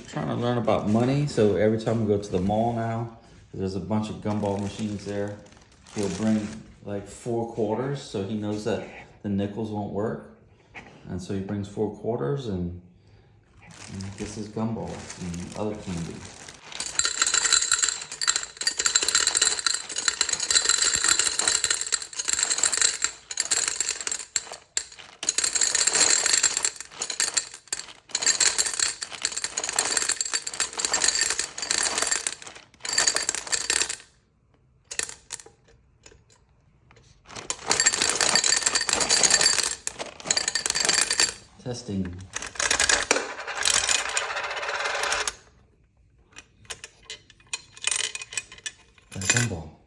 trying to learn about money. So every time we go to the mall now, there's a bunch of gumball machines there. He'll bring like 4 quarters, so he knows that the nickels won't work. And so he brings 4 quarters and gets his gumballs and other candy. Testing. A gumball.